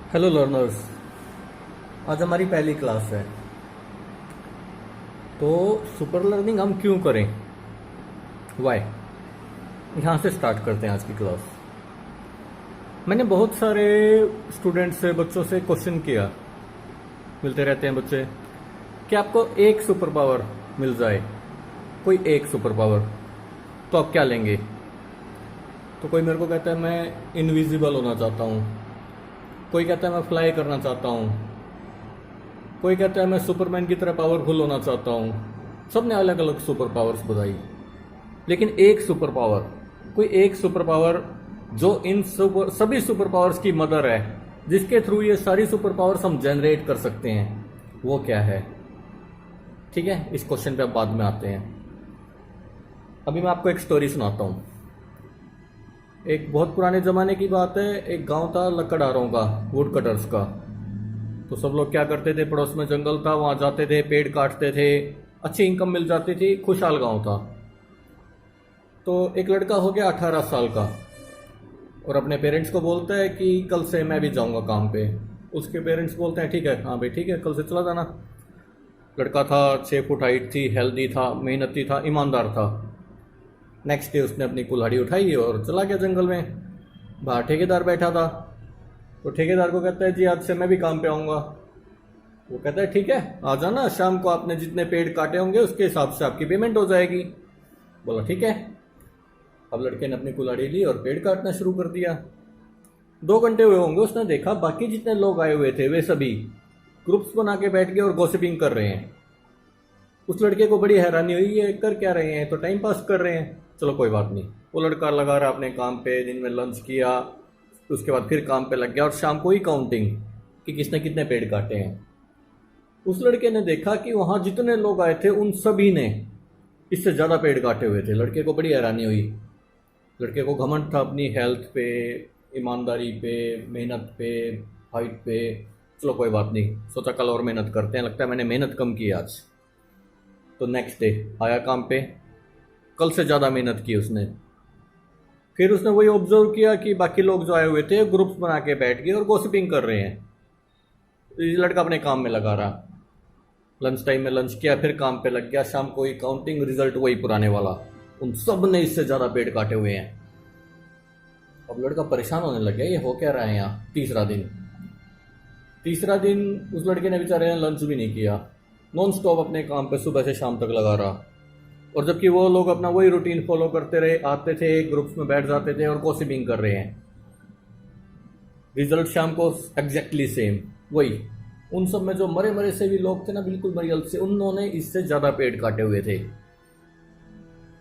Hello learners. आज हमारी पहली क्लास है। तो सुपर लर्निंग हम क्यों करें, वाई, यहाँ से स्टार्ट करते हैं आज की क्लास। मैंने बहुत सारे स्टूडेंट्स से, बच्चों से क्वेश्चन किया, मिलते रहते हैं बच्चे, कि आपको एक सुपर पावर मिल जाए, कोई एक सुपर पावर, तो आप क्या लेंगे। तो कोई मेरे को कहता है मैं इनविजिबल होना चाहता हूँ, कोई कहता है मैं फ्लाई करना चाहता हूँ, कोई कहता है मैं सुपरमैन की तरह पावरफुल होना चाहता हूँ। सब ने अलग अलग सुपर पावर्स बताई, लेकिन एक सुपर पावर, कोई एक सुपर पावर जो इन सभी सुपर पावर्स की मदर है, जिसके थ्रू ये सारी सुपर पावर्स हम जनरेट कर सकते हैं, वो क्या है। ठीक है, इस क्वेश्चन पे अब बाद में आते हैं। अभी मैं आपको एक स्टोरी सुनाता हूँ। एक बहुत पुराने ज़माने की बात है। एक गांव था लकड़हारों का, वुड कटर्स का। तो सब लोग क्या करते थे, पड़ोस में जंगल था, वहां जाते थे, पेड़ काटते थे, अच्छी इनकम मिल जाती थी, खुशहाल गांव था। तो एक लड़का हो गया 18 साल का और अपने पेरेंट्स को बोलता है कि कल से मैं भी जाऊंगा काम पे। उसके पेरेंट्स बोलते हैं ठीक है, हाँ भाई ठीक है, कल से चला जाना। लड़का था, 6 फुट हाइट थी, हेल्दी था, मेहनती था, ईमानदार था। नेक्स्ट डे उसने अपनी कुल्हाड़ी उठाई और चला गया जंगल में। बाहर ठेकेदार बैठा था। तो ठेकेदार को कहता है जी आज से मैं भी काम पे आऊँगा। वो कहता है ठीक है, आ जाना, शाम को आपने जितने पेड़ काटे होंगे उसके हिसाब से आपकी पेमेंट हो जाएगी। बोला ठीक है। अब लड़के ने अपनी कुल्हाड़ी ली और पेड़ काटना शुरू कर दिया। 2 घंटे हुए होंगे, उसने देखा बाकी जितने लोग आए हुए थे वे सभी ग्रुप्स बना के बैठ गए और गॉसिपिंग कर रहे हैं। उस लड़के को बड़ी हैरानी हुई, ये कर क्या रहे हैं, तो टाइम पास कर रहे हैं। चलो कोई बात नहीं। वो लड़का लगा रहा अपने काम पे, दिन में लंच किया, उसके बाद फिर काम पे लग गया और शाम को ही काउंटिंग कि किसने कितने पेड़ काटे हैं। उस लड़के ने देखा कि वहां जितने लोग आए थे उन सभी ने इससे ज़्यादा पेड़ काटे हुए थे। लड़के को बड़ी हैरानी हुई। लड़के को घमंड था अपनी हेल्थ पे, ईमानदारी पे, मेहनत पे, हाइट पे। चलो कोई बात नहीं, सोचा कल और मेहनत करते हैं, लगता है मैंने मेहनत कम की आज। तो नेक्स्ट डे आया काम पे, कल से ज़्यादा मेहनत की उसने। फिर उसने वही ऑब्जर्व किया कि बाकी लोग जो आए हुए थे ग्रुप्स बना के बैठ गए और गॉसिपिंग कर रहे हैं। ये लड़का अपने काम में लगा रहा। लंच टाइम में लंच किया, फिर काम पे लग गया, शाम को ही काउंटिंग, रिजल्ट वही पुराने वाला, उन सब ने इससे ज़्यादा पेड़ काटे हुए हैं। अब लड़का परेशान होने लग गया, ये हो क्या रहा है यहाँ। तीसरा दिन उस लड़के ने बेचारे ने लंच भी नहीं किया, नॉन स्टॉप अपने काम पे सुबह से शाम तक लगा रहा। और जबकि वो लोग अपना वही रूटीन फॉलो करते रहे, आते थे, ग्रुप्स में बैठ जाते थे और गॉसिपिंग कर रहे हैं। रिजल्ट शाम को एग्जैक्टली सेम वही। उन सब में जो मरे मरे से भी लोग थे ना, बिल्कुल मरी हालत से, उन्होंने इससे ज़्यादा पेड़ काटे हुए थे।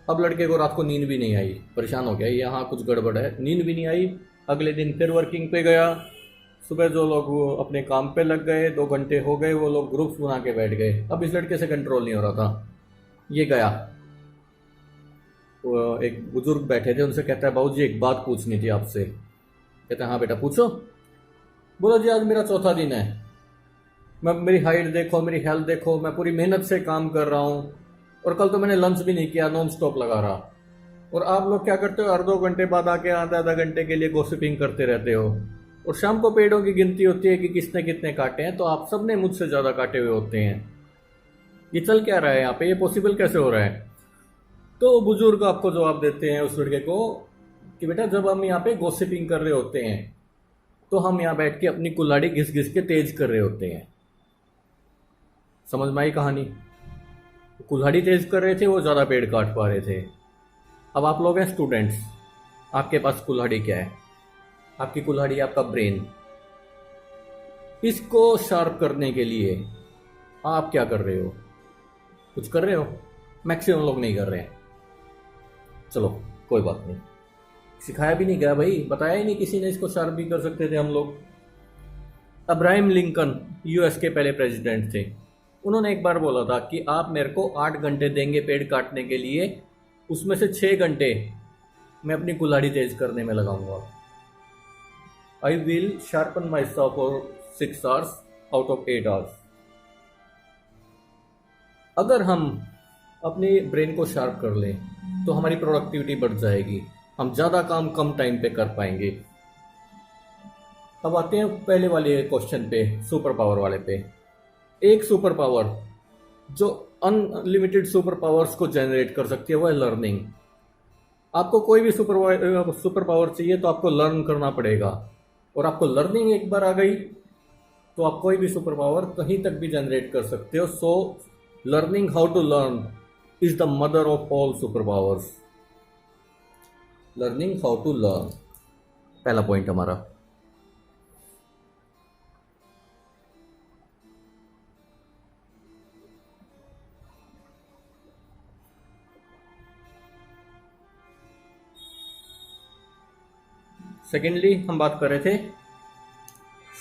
अब लड़के को रात को नींद भी नहीं आई, परेशान हो गया, यहाँ कुछ गड़बड़ है, नींद भी नहीं आई। अगले दिन फिर वर्किंग पे गया। सुबह जो लोग अपने काम पे लग गए, 2 घंटे हो गए, वो लोग ग्रुप्स बना के बैठ गए। अब इस लड़के से कंट्रोल नहीं हो रहा था। ये गया, वो एक बुजुर्ग बैठे थे, उनसे कहता है बाबूजी एक बात पूछनी थी आपसे। कहता है हाँ बेटा पूछो। बोला जी आज मेरा चौथा दिन है, मैं, मेरी हाइट देखो, मेरी हेल्थ देखो, मैं पूरी मेहनत से काम कर रहा हूँ और कल तो मैंने लंच भी नहीं किया, नॉन स्टॉप लगा रहा। और आप लोग क्या करते हो, हर 2 घंटे बाद आके आधा आधा घंटे के लिए गॉसिपिंग करते रहते हो और शाम को पेड़ों की गिनती होती है कि किसने कितने काटे हैं, तो आप सब ने मुझसे ज़्यादा काटे हुए होते हैं। ये चल क्या रहा है यहाँ पे, ये पॉसिबल कैसे हो रहा है। तो बुजुर्ग आपको जवाब देते हैं उस लड़के को कि बेटा जब हम यहाँ पे गॉसिपिंग कर रहे होते हैं तो हम यहाँ बैठ के अपनी कुल्हाड़ी घिस घिस के तेज कर रहे होते हैं। समझ में आई कहानी। कुल्हाड़ी तेज कर रहे थे, वो ज़्यादा पेड़ काट पा रहे थे। अब आप लोग हैं स्टूडेंट्स, आपके पास कुल्हाड़ी क्या है, आपकी कुल्हाड़ी आपका ब्रेन। इसको शार्प करने के लिए आप क्या कर रहे हो, कुछ कर रहे हो। मैक्सिमम लोग नहीं कर रहे हैं। चलो कोई बात नहीं, सिखाया भी नहीं गया भाई, बताया ही नहीं किसी ने इसको शार्प भी कर सकते थे हम लोग। अब्राहम लिंकन यूएस के पहले प्रेसिडेंट थे। उन्होंने एक बार बोला था कि आप मेरे को 8 घंटे देंगे पेड़ काटने के लिए, उसमें से 6 घंटे मैं अपनी कुल्हाड़ी तेज करने में लगाऊंगा। I will sharpen my self for 6 hours out of 8 hours. अगर हम अपने ब्रेन को शार्प कर लें तो हमारी प्रोडक्टिविटी बढ़ जाएगी, हम ज़्यादा काम कम टाइम पे कर पाएंगे। अब आते हैं पहले वाले क्वेश्चन पे, सुपर पावर वाले पे। एक सुपर पावर जो अनलिमिटेड सुपर पावर्स को जनरेट कर सकती है वो है लर्निंग। आपको कोई भी सुपर पावर चाहिए तो आपको लर्न करना पड़ेगा, और आपको लर्निंग एक बार आ गई तो आप कोई भी सुपर पावर कहीं तक भी जनरेट कर सकते हो। So learning how to learn is the mother of all super powers. Learning how to learn, पहला पॉइंट हमारा। सेकेंडली हम बात कर रहे थे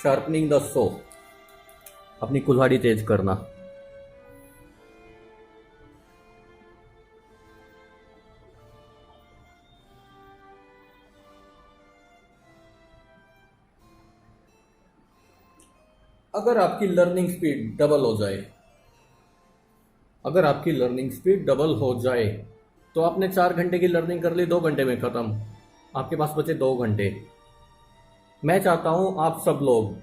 शार्पनिंग द सो, अपनी कुल्हाड़ी तेज करना। अगर आपकी लर्निंग स्पीड डबल हो जाए, अगर आपकी लर्निंग स्पीड डबल हो जाए तो आपने 4 घंटे की लर्निंग कर ली 2 घंटे में खत्म, आपके पास बचे 2 घंटे। मैं चाहता हूं आप सब लोग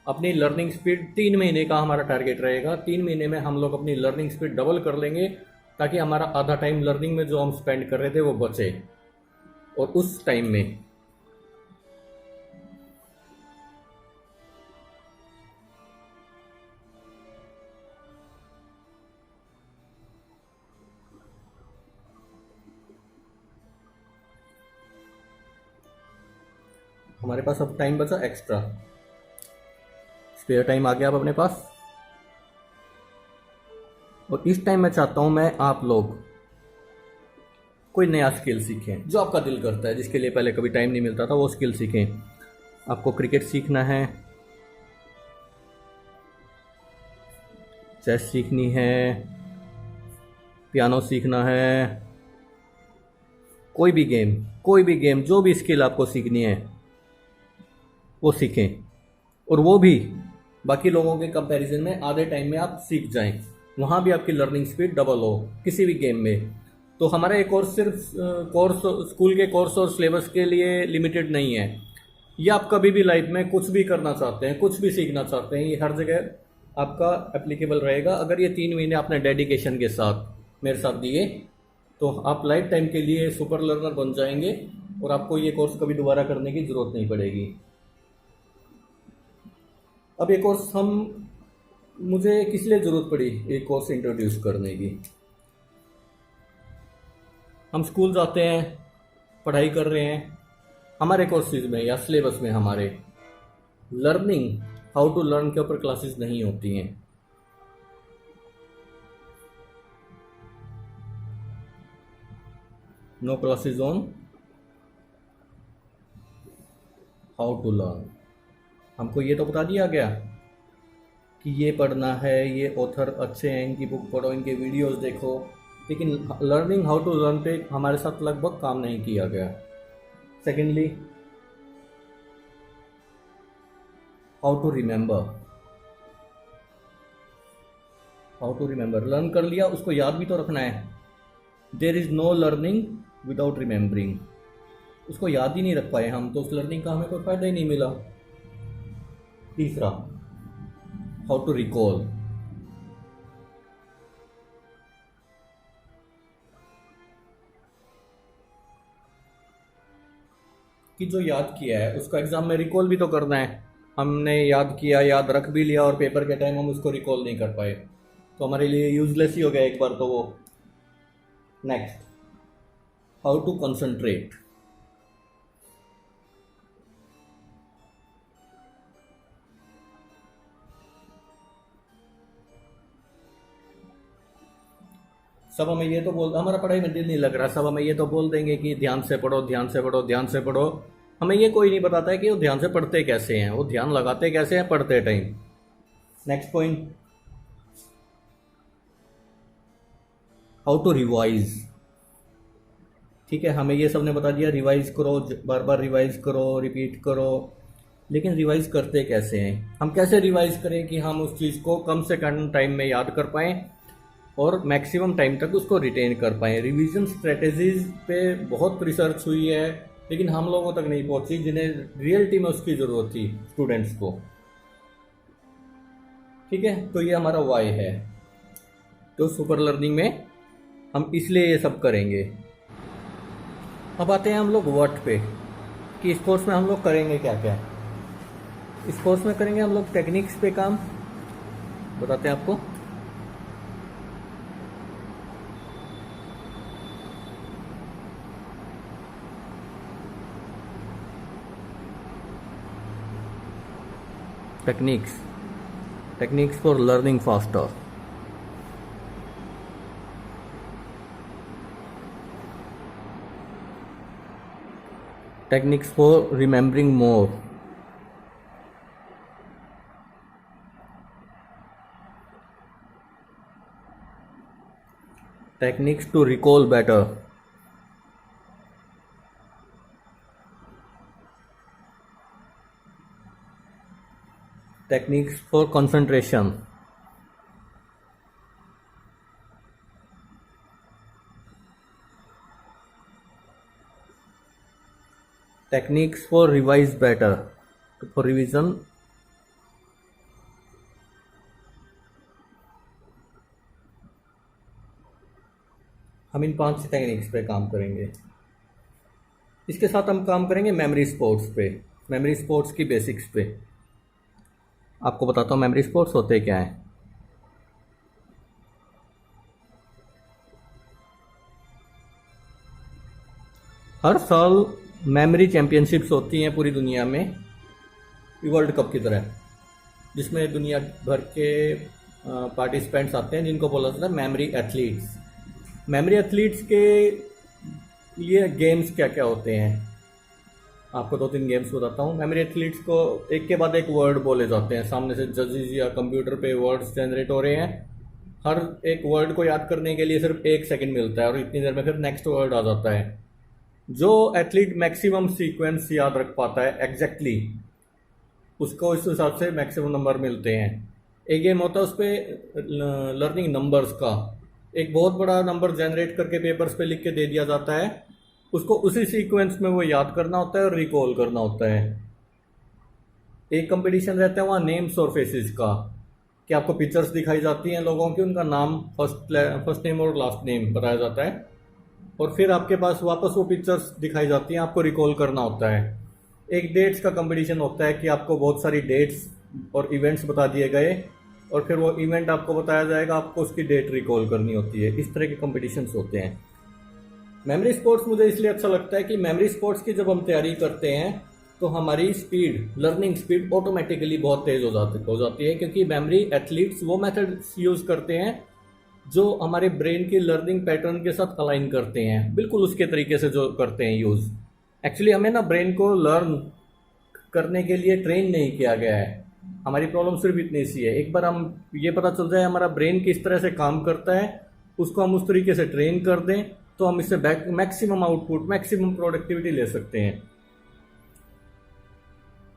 अपनी लर्निंग स्पीड 3 महीने का हमारा टारगेट रहेगा, 3 महीने में हम लोग अपनी लर्निंग स्पीड डबल कर लेंगे ताकि हमारा आधा टाइम लर्निंग में जो हम स्पेंड कर रहे थे वो बचे। और उस टाइम में हमारे पास अब टाइम बचा एक्स्ट्रा, स्पेयर टाइम आ गया अब अपने पास। और इस टाइम मैं चाहता हूं मैं आप लोग कोई नया स्किल सीखें, जो आपका दिल करता है, जिसके लिए पहले कभी टाइम नहीं मिलता था, वो स्किल सीखें। आपको क्रिकेट सीखना है, चेस सीखनी है, पियानो सीखना है, कोई भी गेम, जो भी स्किल आपको सीखनी है वो सीखें। और वो भी बाकी लोगों के कंपैरिजन में आधे टाइम में आप सीख जाएं, वहाँ भी आपकी लर्निंग स्पीड डबल हो किसी भी गेम में। तो हमारा एक कोर्स सिर्फ स्कूल के कोर्स और सिलेबस के लिए लिमिटेड नहीं है। ये आप कभी भी लाइफ में कुछ भी करना चाहते हैं, कुछ भी सीखना चाहते हैं, ये हर जगह आपका एप्लीकेबल रहेगा। अगर ये 3 महीने आपने डेडिकेशन के साथ मेरे साथ दिए तो आप लाइफ टाइम के लिए सुपर लर्नर बन जाएंगे और आपको ये कोर्स कभी दोबारा करने की ज़रूरत नहीं पड़ेगी। अब ये कोर्स मुझे किस लिए ज़रूरत पड़ी एक कोर्स इंट्रोड्यूस करने की? हम स्कूल जाते हैं, पढ़ाई कर रहे हैं, हमारे कोर्सेज में या सिलेबस में हमारे लर्निंग हाउ टू लर्न के ऊपर क्लासेस नहीं होती हैं। No classes on how to learn. हमको ये तो बता दिया गया कि ये पढ़ना है, ये ऑथर अच्छे हैं, इनकी बुक पढ़ो, इनके वीडियोस देखो, लेकिन लर्निंग हाउ टू लर्न पे हमारे साथ लगभग काम नहीं किया गया। Secondly how to remember, learn कर लिया, उसको याद भी तो रखना है। There is no learning without remembering. उसको याद ही नहीं रख पाए हम, तो उस लर्निंग का हमें कोई फायदा ही नहीं मिला। तीसरा हाउ टू रिकॉल, कि जो याद किया है उसका एग्जाम में रिकॉल भी तो करना है। हमने याद किया, याद रख भी लिया और पेपर के टाइम हम उसको रिकॉल नहीं कर पाए तो हमारे लिए यूजलेस ही हो गया एक बार तो वो। नेक्स्ट हाउ टू कंसंट्रेट, सब हमें ये तो हमारा पढ़ाई में दिल नहीं लग रहा, सब हमें ये तो बोल देंगे कि ध्यान से पढ़ो, ध्यान से पढ़ो, ध्यान से पढ़ो। हमें ये कोई नहीं बताता है कि वो ध्यान से पढ़ते कैसे हैं, वो ध्यान लगाते कैसे हैं पढ़ते time. Next point how to revise. ठीक है, हमें ये सब ने बता दिया रिवाइज करो, बार बार रिवाइज करो, रिपीट करो, लेकिन रिवाइज करते कैसे हैं? हम कैसे रिवाइज करें कि हम उस चीज़ को कम से कम टाइम में याद कर पाएँ और मैक्सिमम टाइम तक उसको रिटेन कर पाएँ? रिवीजन स्ट्रेटजीज पे बहुत रिसर्च हुई है, लेकिन हम लोगों तक नहीं पहुंची जिन्हें रियलिटी में उसकी ज़रूरत थी, स्टूडेंट्स को। ठीक है, तो ये हमारा वाई है। तो सुपर लर्निंग में हम इसलिए ये सब करेंगे। अब आते हैं हम लोग व्हाट पे, कि इस कोर्स में हम लोग करेंगे क्या क्या। इस कोर्स में करेंगे हम लोग टेक्निक्स पे काम, बताते हैं आपको। Techniques for learning faster. Techniques for remembering more. Techniques to recall better. Techniques for concentration. Techniques for revise better, for revision. हम इन 5 टेक्निक्स पे काम करेंगे। इसके साथ हम काम करेंगे मेमोरी स्पोर्ट्स पे, मेमोरी स्पोर्ट्स की बेसिक्स पे। आपको बताता हूँ मेमोरी स्पोर्ट्स होते क्या हैं। हर साल मेमोरी चैंपियनशिप्स होती हैं पूरी दुनिया में, वर्ल्ड कप की तरह, जिसमें दुनिया भर के पार्टिसिपेंट्स आते हैं, जिनको बोला जाता है मेमोरी एथलीट्स। मेमोरी एथलीट्स के लिए गेम्स क्या क्या होते हैं, आपको 2-3 गेम्स बताता हूँ। मेमोरी एथलीट्स को एक के बाद एक वर्ड बोले जाते हैं, सामने से जजेस या कंप्यूटर पे वर्ड्स जनरेट हो रहे हैं। हर एक वर्ड को याद करने के लिए सिर्फ 1 सेकंड मिलता है और इतनी देर में फिर नेक्स्ट वर्ड आ जाता है। जो एथलीट मैक्सिमम सीक्वेंस याद रख पाता है एग्जैक्टली, उसको इस हिसाब से मैक्सिमम नंबर मिलते हैं। एक गेम होता है उस पर लर्निंग नंबर्स का, एक बहुत बड़ा नंबर जनरेट करके पेपर्स पे लिख के दे दिया जाता है, उसको उसी सीक्वेंस में वो याद करना होता है और रिकॉल करना होता है। एक कंपटीशन रहता है वहाँ नेम्स और फेसेस का, कि आपको पिक्चर्स दिखाई जाती हैं लोगों की, उनका नाम फर्स्ट नेम और लास्ट नेम बताया जाता है, और फिर आपके पास वापस वो पिक्चर्स दिखाई जाती हैं, आपको रिकॉल करना होता है। एक डेट्स का कंपटीशन होता है कि आपको बहुत सारी डेट्स और इवेंट्स बता दिए गए और फिर वो इवेंट आपको बताया जाएगा, आपको उसकी डेट रिकॉल करनी होती है। इस तरह के कंपटीशंस होते हैं। मेमोरी स्पोर्ट्स मुझे इसलिए अच्छा लगता है कि मेमोरी स्पोर्ट्स की जब हम तैयारी करते हैं तो हमारी स्पीड, लर्निंग स्पीड ऑटोमेटिकली बहुत तेज़ हो जाती है, क्योंकि मेमोरी एथलीट्स वो मेथड्स यूज़ करते हैं जो हमारे ब्रेन की लर्निंग पैटर्न के साथ अलाइन करते हैं, बिल्कुल उसके तरीके से जो करते हैं यूज़। एक्चुअली हमें ना ब्रेन को लर्न करने के लिए ट्रेन नहीं किया गया है। हमारी प्रॉब्लम सिर्फ इतनी सी है, एक बार हम ये पता चल जाए हमारा ब्रेन किस तरह से काम करता है, उसको हम उस तरीके से ट्रेन कर दें, तो हम इससे मैक्सिमम आउटपुट, मैक्सिमम प्रोडक्टिविटी ले सकते हैं।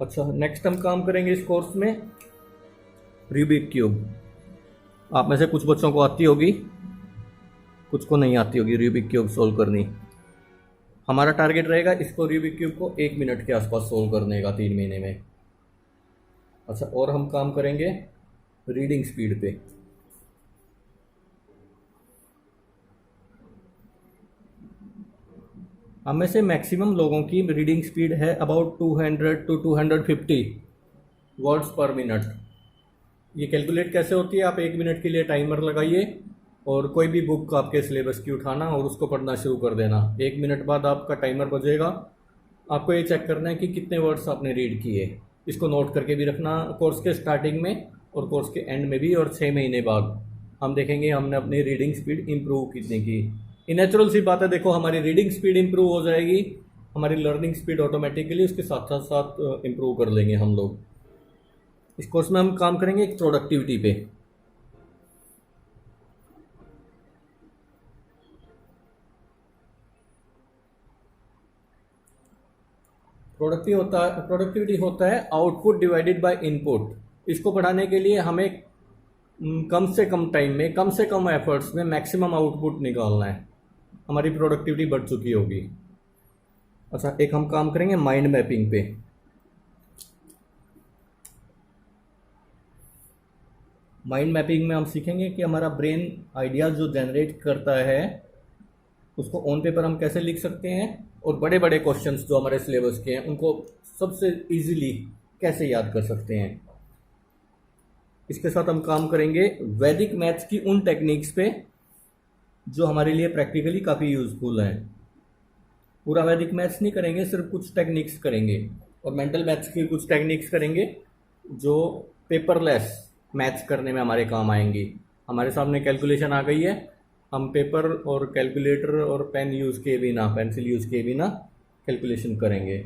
अच्छा, नेक्स्ट हम काम करेंगे इस कोर्स में रूबिक क्यूब। आप में से कुछ बच्चों को आती होगी, कुछ को नहीं आती होगी रूबिक क्यूब सोल्व करनी। हमारा टारगेट रहेगा इसको, रूबिक क्यूब को 1 मिनट के आसपास सोल्व करने का 3 महीने में। अच्छा, और हम काम करेंगे रीडिंग स्पीड पे। हम में से मैक्सिमम लोगों की रीडिंग स्पीड है अबाउट 200 to 250 वर्ड्स पर मिनट। ये कैलकुलेट कैसे होती है, आप 1 मिनट के लिए टाइमर लगाइए और कोई भी बुक आपके सिलेबस की उठाना और उसको पढ़ना शुरू कर देना। 1 मिनट बाद आपका टाइमर बजेगा, आपको ये चेक करना है कि कितने वर्ड्स आपने रीड किए। इसको नोट करके भी रखना कोर्स के स्टार्टिंग में और कोर्स के एंड में भी, और 6 महीने बाद हम देखेंगे हमने अपनी रीडिंग स्पीड इम्प्रूव कितनी की। ये नेचुरल सी बात है, देखो हमारी रीडिंग स्पीड इम्प्रूव हो जाएगी, हमारी लर्निंग स्पीड ऑटोमेटिकली उसके साथ साथ इम्प्रूव कर लेंगे हम लोग। इस कोर्स में हम काम करेंगे एक प्रोडक्टिविटी पे। प्रोडक्टिविटी होता है आउटपुट डिवाइडेड बाय इनपुट। इसको बढ़ाने के लिए हमें कम से कम टाइम में, कम से कम एफर्ट्स में मैक्सिमम आउटपुट निकालना है, हमारी प्रोडक्टिविटी बढ़ चुकी होगी। अच्छा, एक हम काम करेंगे माइंड मैपिंग पे। माइंड मैपिंग में हम सीखेंगे कि हमारा ब्रेन आइडियाज जो जनरेट करता है उसको ऑन पेपर हम कैसे लिख सकते हैं, और बड़े बड़े क्वेश्चंस जो हमारे सिलेबस के हैं उनको सबसे इजीली कैसे याद कर सकते हैं। इसके साथ हम काम करेंगे वैदिक मैथ्स की उन टेक्निक्स पे जो हमारे लिए प्रैक्टिकली काफ़ी यूजफुल हैं। पूरा वैदिक मैथ्स नहीं करेंगे, सिर्फ कुछ टेक्निक्स करेंगे, और मेंटल मैथ्स की कुछ टेक्निक्स करेंगे जो पेपरलेस मैथ्स करने में हमारे काम आएंगी। हमारे सामने कैलकुलेशन आ गई है, हम पेपर और कैलकुलेटर और पेन यूज़ किए बिना, पेंसिल यूज़ किए बिना कैलकुलेशन करेंगे।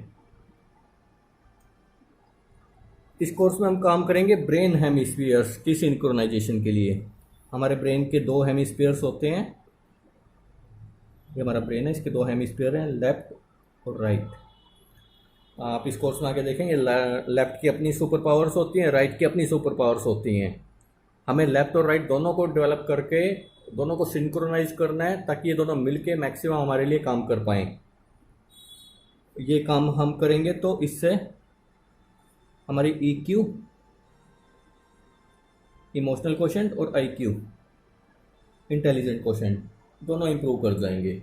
इस कोर्स में हम काम करेंगे ब्रेन हेमिस्फीयर्स की सिंक्रोनाइजेशन के लिए। हमारे ब्रेन के दो हेमिस्फीयर्स होते हैं, ये हमारा ब्रेन है, इसके दो हेमिस्फीयर हैं, लेफ्ट और राइट। आप इस कोर्स में आके देखेंगे लेफ्ट की अपनी सुपर पावर्स होती हैं, राइट की अपनी सुपर पावर्स होती हैं। हमें लेफ्ट और राइट दोनों को डेवलप करके दोनों को सिंक्रोनाइज करना है ताकि ये दोनों मिलके मैक्सिमम हमारे लिए काम कर पाएँ। ये काम हम करेंगे तो इससे हमारी EQ, इमोशनल क्वोशेंट, और IQ, इंटेलिजेंट क्वोशेंट, दोनों इंप्रूव कर जाएंगे।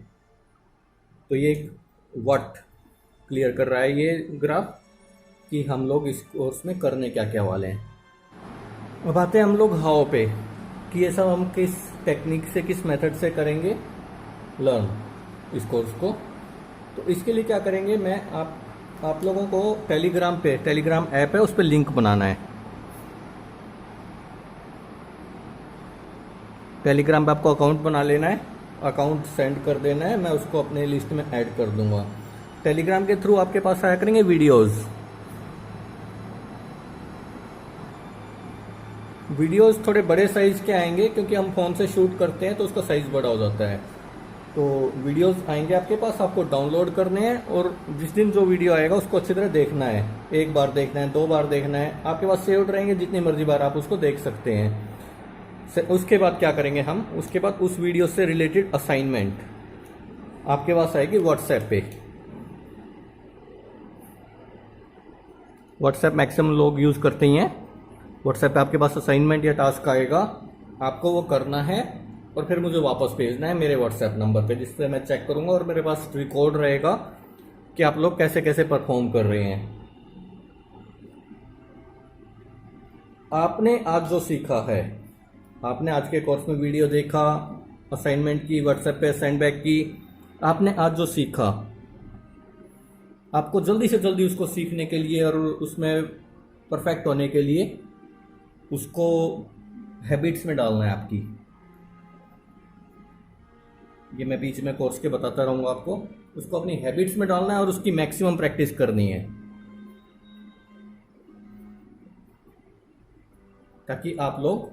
तो ये व्हाट क्लियर कर रहा है ये ग्राफ कि हम लोग इस कोर्स में करने क्या क्या वाले हैं। अब आते हैं हम लोग हाउ पे, कि ये सब हम किस टेक्निक से, किस मेथड से करेंगे लर्न इस कोर्स को। तो इसके लिए क्या करेंगे, मैं आप लोगों को टेलीग्राम ऐप है, उस पर लिंक बनाना है। टेलीग्राम पे आपको अकाउंट बना लेना है, अकाउंट सेंड कर देना है, मैं उसको अपने लिस्ट में ऐड कर दूंगा। टेलीग्राम के थ्रू आपके पास आया करेंगे वीडियोस थोड़े बड़े साइज के आएंगे क्योंकि हम फ़ोन से शूट करते हैं तो उसका साइज़ बड़ा हो जाता है। तो वीडियोस आएंगे आपके पास, आपको डाउनलोड करने हैं, और जिस दिन जो वीडियो आएगा उसको अच्छी तरह देखना है। एक बार देखना है, 2 बार देखना है, आपके पास सेव्ड रहेंगे, जितनी मर्जी बार आप उसको देख सकते हैं। उसके बाद क्या करेंगे हम, उसके बाद उस वीडियो से रिलेटेड असाइनमेंट आपके पास आएगी व्हाट्सएप पे। व्हाट्सएप मैक्सिमम लोग यूज़ करते ही हैं। व्हाट्सएप पे आपके पास असाइनमेंट या टास्क आएगा, आपको वो करना है और फिर मुझे वापस भेजना है मेरे व्हाट्सएप नंबर पे, जिससे मैं चेक करूंगा और मेरे पास रिकॉर्ड रहेगा कि आप लोग कैसे कैसे परफॉर्म कर रहे हैं। आपने आज जो सीखा है, आपने आज के कोर्स में वीडियो देखा, असाइनमेंट की, व्हाट्सएप पे सेंड बैक की, आपने आज जो सीखा, आपको जल्दी से जल्दी उसको सीखने के लिए और उसमें परफेक्ट होने के लिए उसको हैबिट्स में डालना है आपकी। ये मैं बीच में कोर्स के बताता रहूँगा आपको, उसको अपनी हैबिट्स में डालना है और उसकी मैक्सिमम प्रैक्टिस करनी है ताकि आप लोग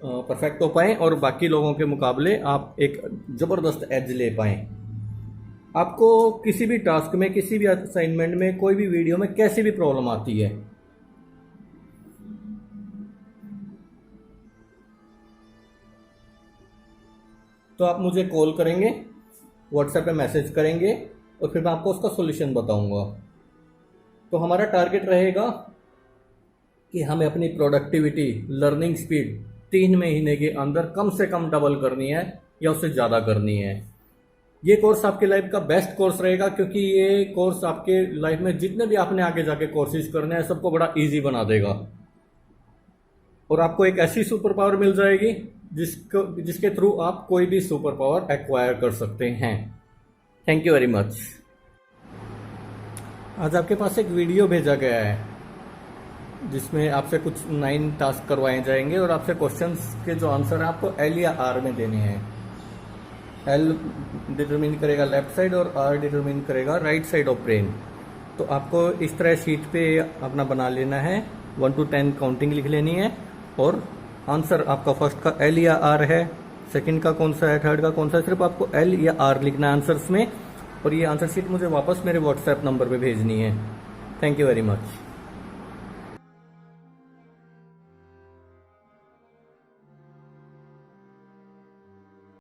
परफेक्ट हो पाएँ और बाकी लोगों के मुकाबले आप एक ज़बरदस्त एज ले पाएँ। आपको किसी भी टास्क में, किसी भी असाइनमेंट में, कोई भी वीडियो में कैसी भी प्रॉब्लम आती है, तो आप मुझे कॉल करेंगे, व्हाट्सएप पे मैसेज करेंगे और फिर मैं आपको उसका सॉल्यूशन बताऊंगा। तो हमारा टारगेट रहेगा कि हमें अपनी प्रोडक्टिविटी, लर्निंग स्पीड 3 महीने के अंदर कम से कम डबल करनी है या उससे ज़्यादा करनी है। ये कोर्स आपके लाइफ का बेस्ट कोर्स रहेगा क्योंकि ये कोर्स आपके लाइफ में जितने भी आपने आगे जाके कोर्सेज करने हैं सबको बड़ा इजी बना देगा और आपको एक ऐसी सुपर पावर मिल जाएगी जिसके थ्रू आप कोई भी सुपर पावर एक्वायर कर सकते हैं। Thank you very much. आज आपके पास एक वीडियो भेजा गया है जिसमें आपसे कुछ 9 टास्क करवाए जाएंगे और आपसे क्वेश्चंस के जो आंसर है आपको L या R में देने हैं। L डिटरमिन करेगा लेफ्ट साइड और R डिटरमिन करेगा राइट साइड ऑफ ब्रेन। तो आपको इस तरह शीट पे अपना बना लेना है, 1 to 10 काउंटिंग लिख लेनी है और आंसर आपका फर्स्ट का L या R है, सेकंड का कौन सा है, थर्ड का कौन सा है, सिर्फ आपको L या R लिखना है आंसर्स में और ये आंसर शीट मुझे वापस मेरे व्हाट्सएप नंबर पे भेजनी है। Thank you very much.